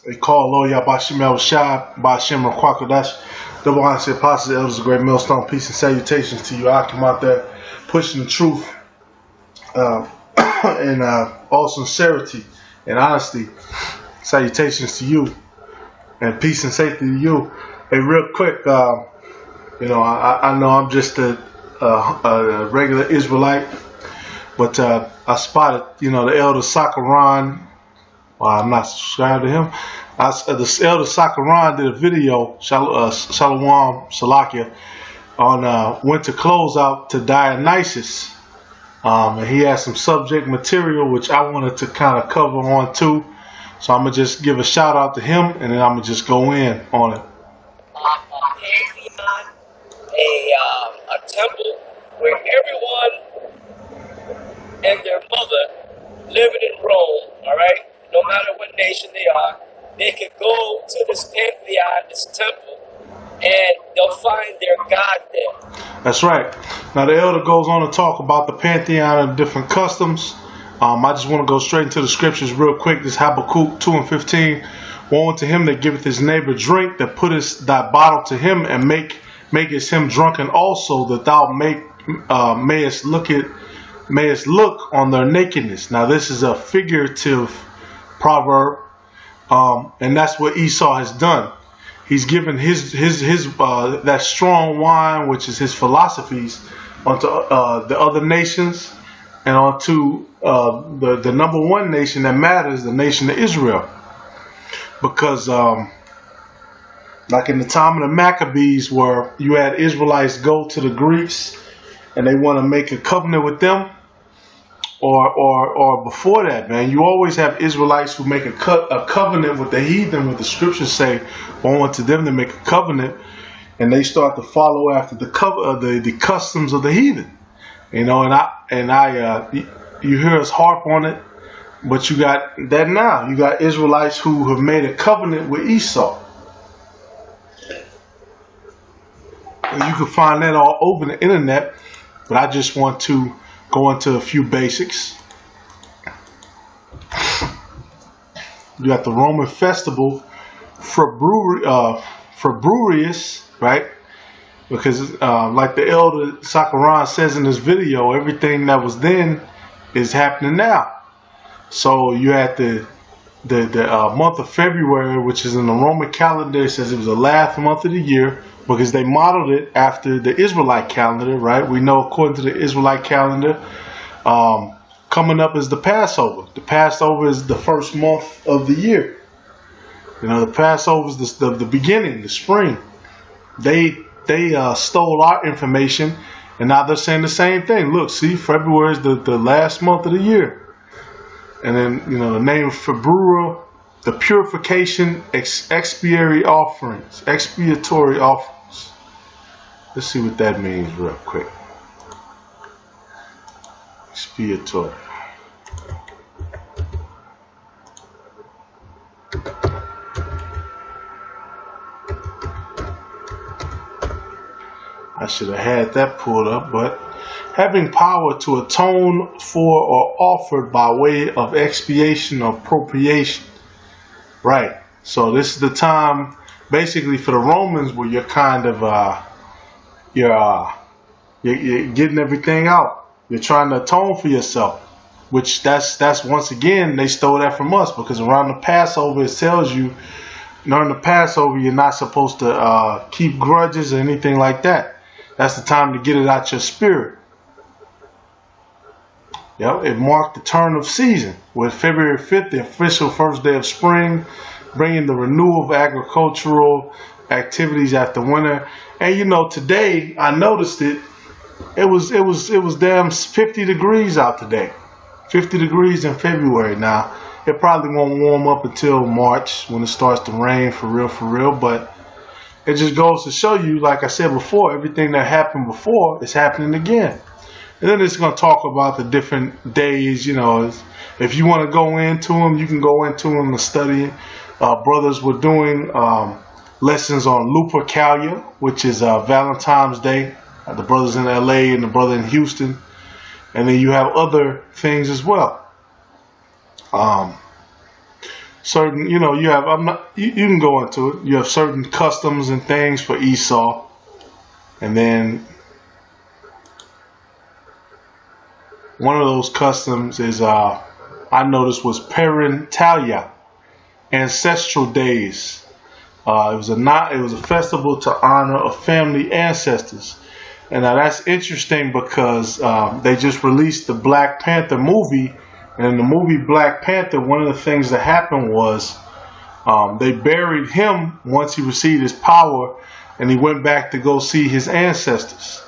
They call Lord Yabashim El Shai, Bashim Rakwakadash. Double honor to the apostles, elders of great millstone. Peace and salutations to you. I come out there pushing the truth in all sincerity and honesty. Salutations to you and peace and safety to you. Hey, real quick, I know I'm just a regular Israelite, but I spotted, the elder Sakaran. Well, I'm not subscribed to him. The elder Sakaran did a video, Shalom Salakia, on went to close out to Dionysus. And he had some subject material which I wanted to kind of cover on too. So I'm going to just give a shout out to him and then I'm going to just go in on it. A temple where everyone and their mother living in Rome, all right, no matter what nation they are, they could go to this pantheon, this temple, and they'll find their God there. That's right. Now the elder goes on to talk about the pantheon and different customs. I just want to go straight into the scriptures real quick. This Habakkuk 2:15. Woe unto him that giveth his neighbor drink, that puttest thy bottle to him, and makest him drunken also, that thou mayest look on their nakedness. Now this is a figurative proverb, and that's what Esau has done. He's given his that strong wine, which is his philosophies, onto the other nations, and onto the number one nation that matters, the nation of Israel. Because like in the time of the Maccabees, where you had Israelites go to the Greeks and they want to make a covenant with them, or before that, man, you always have Israelites who make a covenant with the heathen, what the scriptures say, want to them to make a covenant, and they start to follow after the customs of the heathen, you hear us harp on it, but you got that now. You got Israelites who have made a covenant with Esau. And you can find that all over the internet, but I just want to go into a few basics. You got the Roman festival Februarius, right? Because like the elder Sakaran says in this video, everything that was then is happening now. So you had the month of February, which is in the Roman calendar. It says it was the last month of the year because they modeled it after the Israelite calendar, right? We know according to the Israelite calendar, coming up is the Passover. The Passover is the first month of the year. The Passover is the beginning, the spring. They stole our information, and now they're saying the same thing. Look, see, February is the last month of the year. And then, the name February, the purification, expiatory offerings. Let's see what that means real quick. Expiatory. I should have had that pulled up, but having power to atone for or offered by way of expiation or propitiation. Right. So this is the time basically for the Romans where you're kind of you're getting everything out. You're trying to atone for yourself. Which that's once again they stole that from us, because around the Passover it tells you during the Passover you're not supposed to keep grudges or anything like that. That's the time to get it out your spirit. It marked the turn of season, with February 5th, the official first day of spring, bringing the renewal of agricultural activities after winter. And today I noticed it. It was damn 50 degrees out today. 50 degrees in February. Now it probably won't warm up until March when it starts to rain for real. But it just goes to show you, like I said before, everything that happened before is happening again. And then it's going to talk about the different days, if you want to go into them, you can go into them and study. Brothers were doing lessons on Lupercalia, which is Valentine's Day. The brothers in LA and the brother in Houston. And then you have other things as well. certain, you know, you have, you can go into it. You have certain customs and things for Esau. And then one of those customs is, I noticed, was parentalia, ancestral days. It was a festival to honor a family ancestors. And now that's interesting because they just released the Black Panther movie. And in the movie Black Panther, one of the things that happened was they buried him once he received his power, and he went back to go see his ancestors.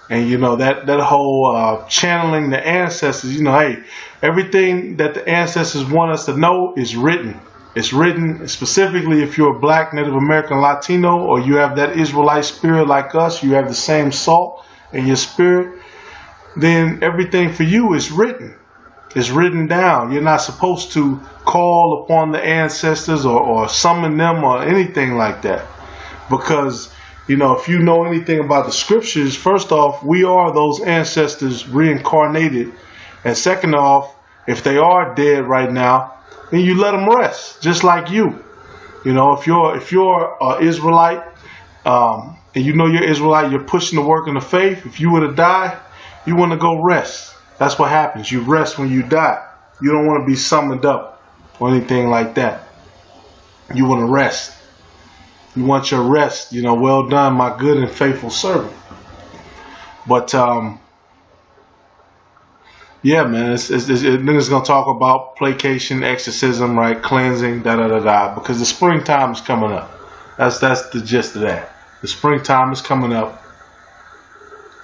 And you know, that whole channeling the ancestors, you know, hey, everything that the ancestors want us to know is written. It's written specifically if you're a Black, Native American, Latino, or you have that Israelite spirit like us, you have the same salt in your spirit, then everything for you is written. It's written down. You're not supposed to call upon the ancestors or summon them or anything like that. Because, you know, if you know anything about the scriptures, first off, we are those ancestors reincarnated. And second off, if they are dead right now, then you let them rest, just like you. You know, if you're an Israelite, and you know you're Israelite, you're pushing the work in the faith. If you were to die, you want to go rest. That's what happens. You rest when you die. You don't want to be summoned up or anything like that. You want to rest. You want your rest. You know, well done, my good and faithful servant. But yeah, man, then it's gonna talk about placation, exorcism, right, cleansing, because the springtime is coming up. That's the gist of that. The springtime is coming up,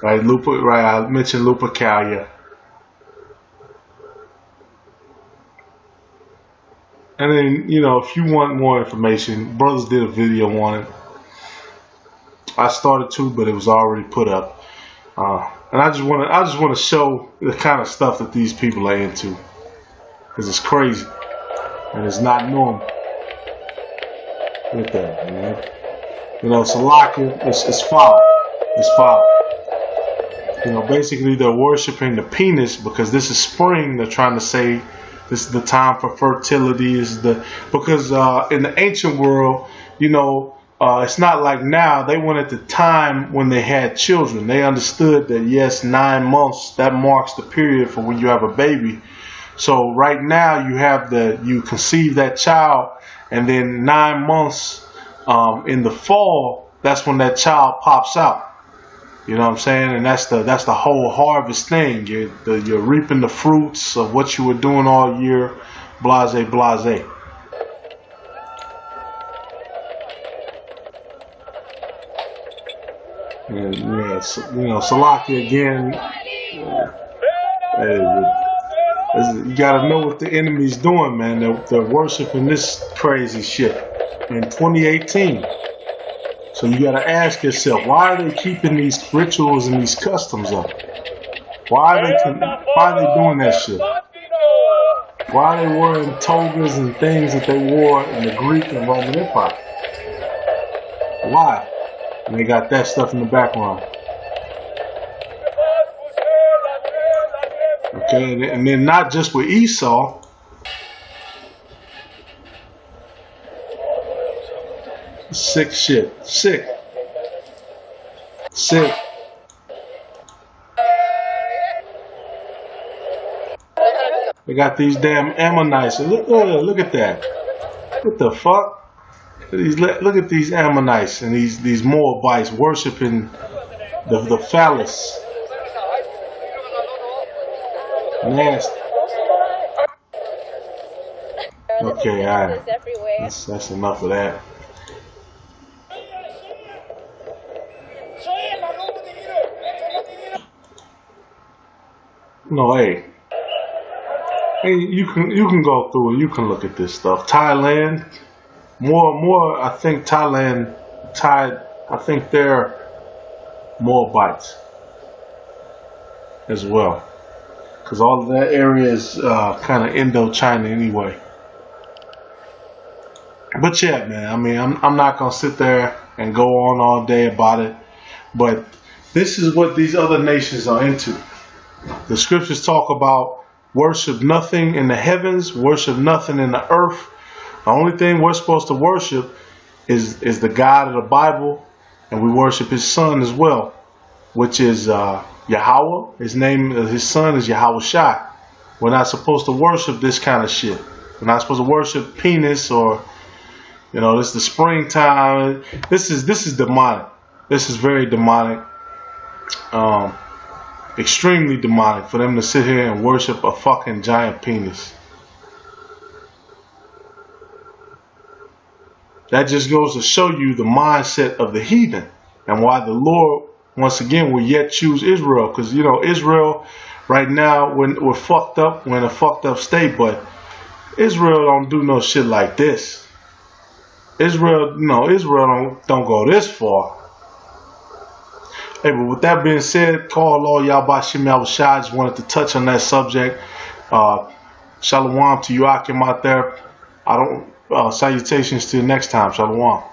right? I mentioned Lupercalia. And then, you know, if you want more information, brothers did a video on it. I started to, but it was already put up. And I just want to show the kind of stuff that these people are into, because it's crazy and it's not normal. Look at that, man. You know, Salakia, it's foul. It's foul. You know, basically they're worshiping the penis because this is spring. They're trying to say this is the time for fertility. Because in the ancient world, you know, it's not like now. They went at the time when they had children. They understood that, yes, 9 months, that marks the period for when you have a baby. So right now you conceive that child, and then 9 months in the fall, that's when that child pops out. You know what I'm saying? And that's the whole harvest thing. You're reaping the fruits of what you were doing all year, blase, blase. And yeah, you know, Salakia again. You gotta know what the enemy's doing, man. They're worshiping this crazy shit in 2018. So you gotta ask yourself, why are they keeping these rituals and these customs up? Why are they doing that shit? Why are they wearing togas and things that they wore in the Greek and Roman Empire? Why? And they got that stuff in the background. Okay, and then not just with Esau. Sick shit. Sick. They got these damn Ammonites. Look at that. What the fuck? Look at these Ammonites and these Moabites worshiping the phallus. Nasty. Okay, alright. That's enough of that. No, hey, you can go through it. You can look at this stuff. Thailand, more. I think I think they're Moabites as well, because all of that area is kind of Indochina anyway. But yeah, man. I mean, I'm not gonna sit there and go on all day about it. But this is what these other nations are into. The scriptures talk about worship nothing in the heavens, worship nothing in the earth, The only thing we're supposed to worship is the God of the Bible, and we worship His Son as well, which is Yahweh. His son is Yahweh Shai. We're not supposed to worship this kind of shit. We're not supposed to worship penis or, this is the springtime. This is demonic. This is very demonic. Extremely demonic for them to sit here and worship a fucking giant penis. That just goes to show you the mindset of the heathen and why the Lord, once again, will yet choose Israel. Because, Israel right now, we're fucked up. We're in a fucked up state, but Israel don't do no shit like this. Israel don't go this far. Hey, but with that being said, call Lord Yahweh Shem Yahweh Shai. I just wanted to touch on that subject. Shalom to you, Akim, out there. Salutations to you next time. Shalom.